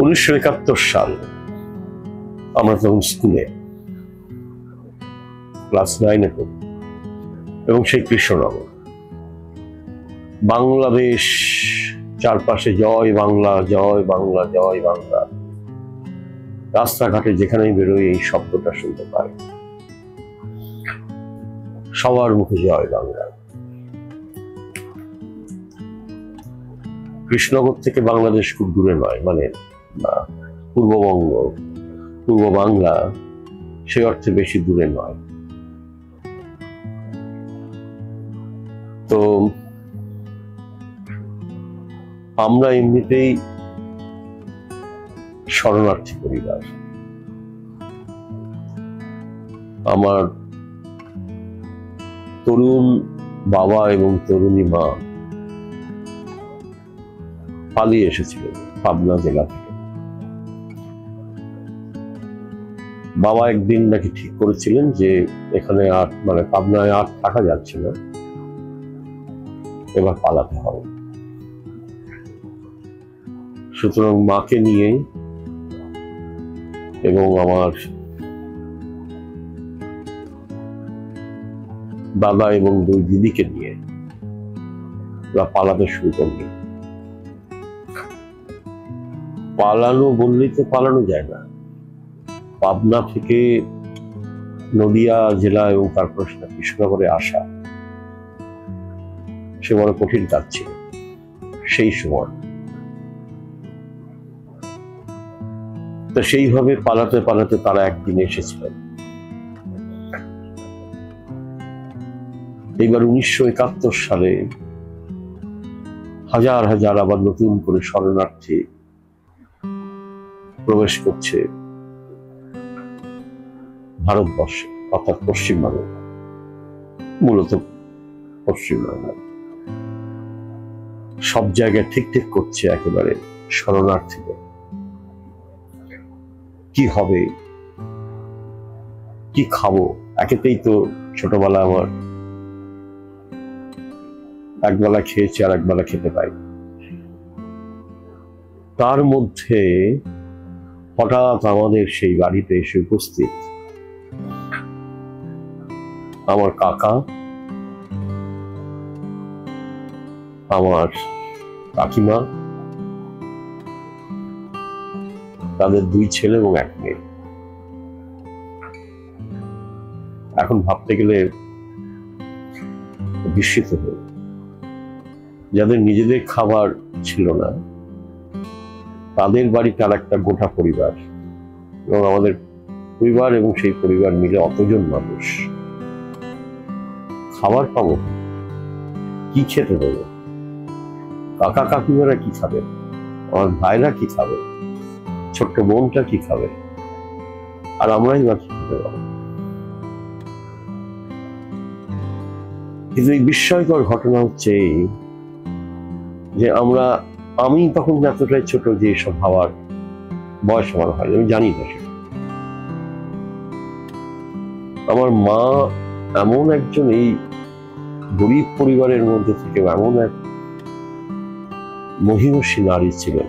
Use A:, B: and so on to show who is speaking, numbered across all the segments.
A: 1971 সাল, আমরা তখন স্কুলে ক্লাস 9-এ পড়ি, এবং সেই কৃষ্ণনগর, বাংলাদেশ, চারপাশে জয় বাংলা, জয় বাংলা, জয় বাংলা। রাস্তাঘাটে যেখানেই বেরোই এই শব্দটা শুনতে পাই, সবার মুখে জয় বাংলা। কৃষ্ণনগর থেকে বাংলাদেশ খুব দূরে নয়, মানে পূর্ববঙ্গ, পূর্ব বাংলা সেই অর্থে বেশি দূরে নয়। তো আমরা এমনিতেই শরণার্থী পরিবার। আমার তরুণ বাবা এবং তরুণী মা পালিয়ে এসেছিলেন পাবনা জেলা থেকে। বাবা একদিন নাকি ঠিক করেছিলেন যে এখানে আর, মানে পাবনায় আর থাকা যাচ্ছে না, এবার পালাতে হবে। সুতরাং মাকে নিয়ে এবং আমার দাদা এবং 2 দিদিকে নিয়ে ওরা পালাতে শুরু করল। পালানো বললেই তো পালানো যায় না। পাবনা থেকে নদিয়া জেলা এবং তারপর কৃষ্ণনগরে আসা সে বড় কঠিন কাজ ছিল সেই সময়। তো সেইভাবে পালাতে পালাতে তারা একদিন এসেছিলেন। এইবার 1971 সালে হাজার হাজার আবার নতুন করে শরণার্থী প্রবেশ করছে ভারতবর্ষে, অর্থাৎ পশ্চিমবঙ্গে, মূলত পশ্চিমবঙ্গে সব জায়গায় ঠিক ঠিক করছে একেবারে শরণার্থীদের। কি হবে, কি খাবো? একেতেই তো ছোটবেলা আমার একবেলা খেয়েছি আর একবেলা খেতে পাই। তার মধ্যে হঠাৎ আমাদের সেই বাড়িতে এসে উপস্থিত আমার কাকা, আমার কাকিমা, তাদের 2 ছেলে এবং 1 মেয়ে। এখন ভাবতে গেলে বিস্মিত হই, যাদের নিজেদের খাবার ছিল না তাদের বাড়িতে আর একটা গোটা পরিবার, এবং আমাদের পরিবার এবং সেই পরিবার মিলে অতজন মানুষ। খাবার পাবো, কি খেতে দেবো? কাকা কাকিমারা কি খাবে? আমার ভাইরা কি খাবে? ছোট্ট বোনটা কি খাবে? আর আমরাই বা কি খেতে পাবো? কিন্তু এই বিস্ময়কর ঘটনা হচ্ছে এই যে আমি তখন এতটাই ছোট যে এসব ভাবার বয়স আমার হয়, আমি জানি না সেটা। আমার মা এমন একজন এই গরিব পরিবারের মধ্যে থেকে এমন এক মহিষী নারী ছিলেন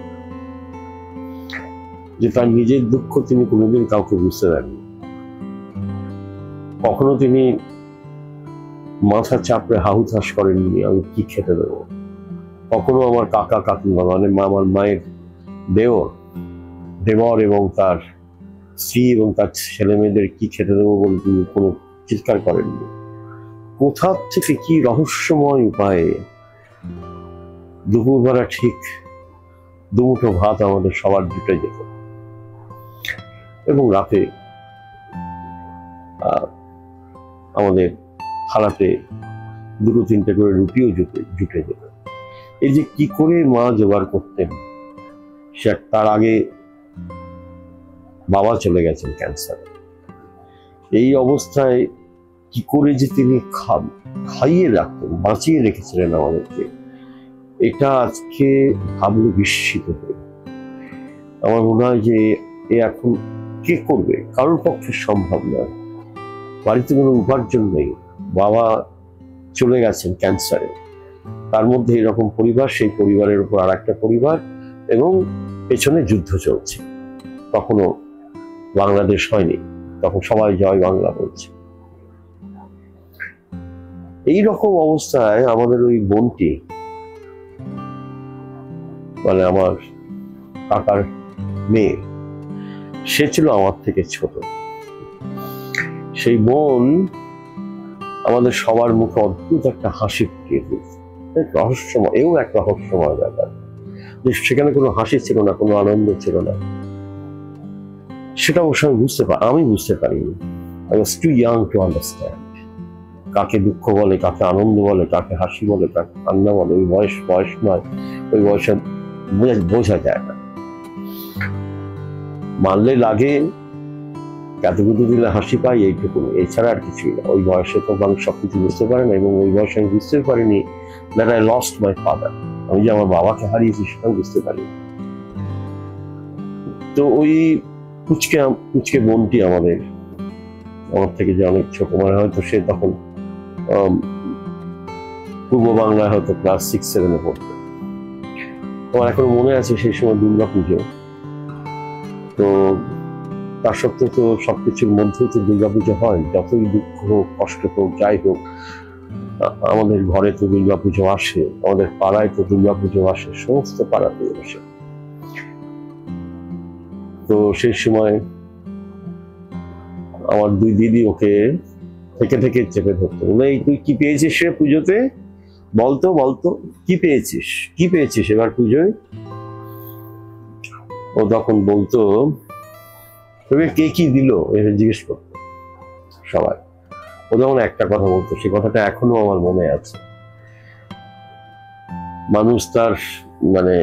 A: যে তার নিজের দুঃখ তিনি কোনোদিন কাউকে বুঝতে দেননি। কখনো তিনি মাথা চাপড়ে হাহুতাশ করেননি আমি কি খেতে দেবো। কখনো আমার কাকা কাকিমা, মানে আমার মায়ের দেবর এবং তার স্ত্রী এবং তার ছেলে মেয়েদের কি খেতে দেবো বলে তিনি কোনো চিৎকার করেননি। কোথা থেকে কি রহস্যময় উপায়ে দুপুরবেলা ঠিক 2 মুঠো ভাত আমাদের সবার জুটে যেত, এবং রাতে আমাদের থালাতে 2-3টে করে রুটিও জুটে যেত। এই যে কি করে মা জোগাড় করতেন, সে তার আগে বাবা চলে গেছেন ক্যান্সারে। এই অবস্থায় কি করে যে তিনি খাইয়ে রাখতেন, বাঁচিয়ে রেখেছিলেন আমাদেরকে, এটা আজকে ভাবলে বিস্মিত হয়ে। আমার মনে হয় যে এ এখন কে করবে? কারোর পক্ষে সম্ভব নয়। বাড়িতে কোনো উপার্জন নেই, বাবা চলে গেছেন ক্যান্সারে, তার মধ্যে এরকম পরিবার, সেই পরিবারের উপর আর একটা পরিবার, এবং পেছনে যুদ্ধ চলছে, তখনও বাংলাদেশ হয়নি, তখন সবাই জয় বাংলা বলছে। এই রকম অবস্থায় আমাদের ওই বোনটি, মানে আমার কাকার মেয়ে, সে ছিল আমার থেকে ছোট। সেই বোন আমাদের সবার মুখে অদ্ভুত একটা হাসি ফুটিয়ে দিয়েছে, রহস্যময়, এও একটা রহস্যময় ব্যাপার যে সেখানে কোনো হাসি ছিল না, কোনো আনন্দ ছিল না। সেটা অবশ্য আমি বুঝতে পারিনি। I was too young to understand কাকে দুঃখ বলে, কাকে আনন্দ বলে, কাকে হাসি বলে, কাকে কান্না বলে। ওই বয়স নয়, ওই বয়সে বোঝা যায় না। মারলে লাগে, কাতুকুতু দিলে হাসি পাই, এইটুকু, এছাড়া আর কিছুই না। ওই বয়সে তো মানুষ সবকিছু বুঝতে পারে না, এবং ওই বয়সে আমি বুঝতে পারিনি that I lost my father, আমি যে আমার বাবাকে হারিয়েছি সেটাও বুঝতে পারিনি। তো ওই পুচকে বোনটি আমার থেকে যে অনেক ছোট, মানে হয়তো সে তখন পূর্ব বাংলায় হয়তো ক্লাস 6-7 পড়তো। তোমার এখনো মনে আছে সেই সময় দুর্গাপুজো, তো তার সত্ত্বেও তো সবকিছুর মধ্যেও তো দুর্গাপুজো হয়। যতই দুঃখ হোক, কষ্ট হোক, যাই হোক, আমাদের ঘরে তো দুর্গাপুজো আসে, আমাদের পাড়ায় তো দুর্গাপুজো আসে, সমস্ত পাড়াতে আসে। তো সেই সময় আমার দুই দিদি ওকে থেকে থেকে চেপে ধরতো, বলে তুই কি পেয়েছিস রে পুজোতে, বলতো কি পেয়েছিস এবার পুজোয়। ও তখন বলতো কে কি দিল, এটা জিজ্ঞেস করতো সবাই। ও যখন একটা কথা বলতো, সে কথাটা এখনো আমার মনে আছে। মানুষ তার, মানে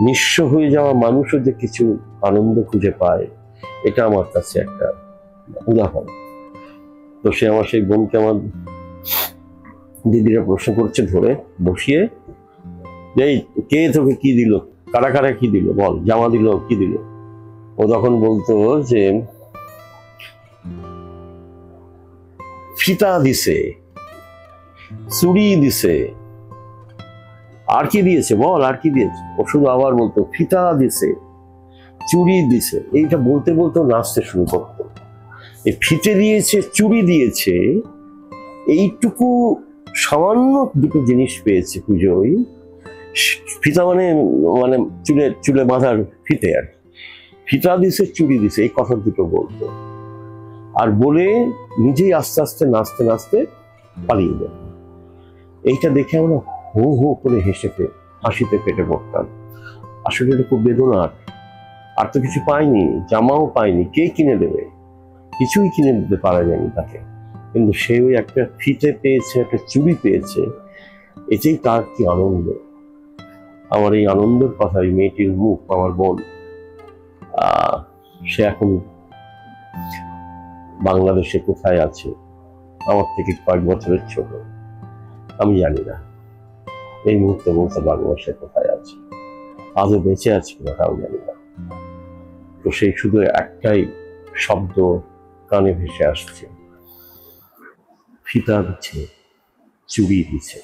A: নিঃস্ব হয়ে যাওয়া মানুষও যে কিছু আনন্দ খুঁজে পায়, এটা আমার কাছে একটা উদাহরণ। তো সে আমার সেই বোনকে, আমার দিদিরা প্রশ্ন করছে ধরে বসিয়ে, যে কে তোকে কি দিল, কারা কি দিল বল, জামা দিল, কি দিল। ও তখন বলতো যে ফিতা দিছে, চুড়ি দিছে, আর কি দিয়েছে বল, আর কি দিয়েছে। ও শুধু আবার বলতো ফিতা দিছে, চুড়ি দিছে। এইটা বলতে বলতে নাচতে শুরু করতো। এই ফিতে দিয়েছে, চুড়ি দিয়েছে, এইটুকু সামান্য দুটো জিনিস পেয়েছে পুজোয়। ফিতা মানে মানে চুলে বাঁধার ফিতে, আর ফিতা দিছে, চুড়ি দিছে, এই কথা দুটো বলতো। আর বলে নিজেই আস্তে আস্তে নাচতে পালিয়ে যেত। এইটা দেখে আমরা হো হো করে হাসিতে পেটে পড়তাম। আসলে এটা খুব বেদনার। আর তো কিছু পাইনি, জামাও পাইনি, কে কিনে দেবে, কিছুই কিনে দিতে পারা যায়নি তাকে। কিন্তু সে ওই একটা ফিতে পেয়েছে, একটা চুড়ি পেয়েছে, এটাই তার কি আনন্দ। আমার এই আনন্দের কথা, এই মেয়েটির মুখ, আমার বোন, সে এখন বাংলাদেশে কোথায় আছে, আমার থেকে কয়েক বছরের ছোট, আমি জানি না। এই মুহূর্তে বলতে পারবো সে কোথায় আছে, আজও বেঁচে আছে কিনা তাও জানি না। তো সেই শুধু একটাই শব্দ কানে ভেসে আসছে, ফিতা দিচ্ছে, চুড়ি দিচ্ছে।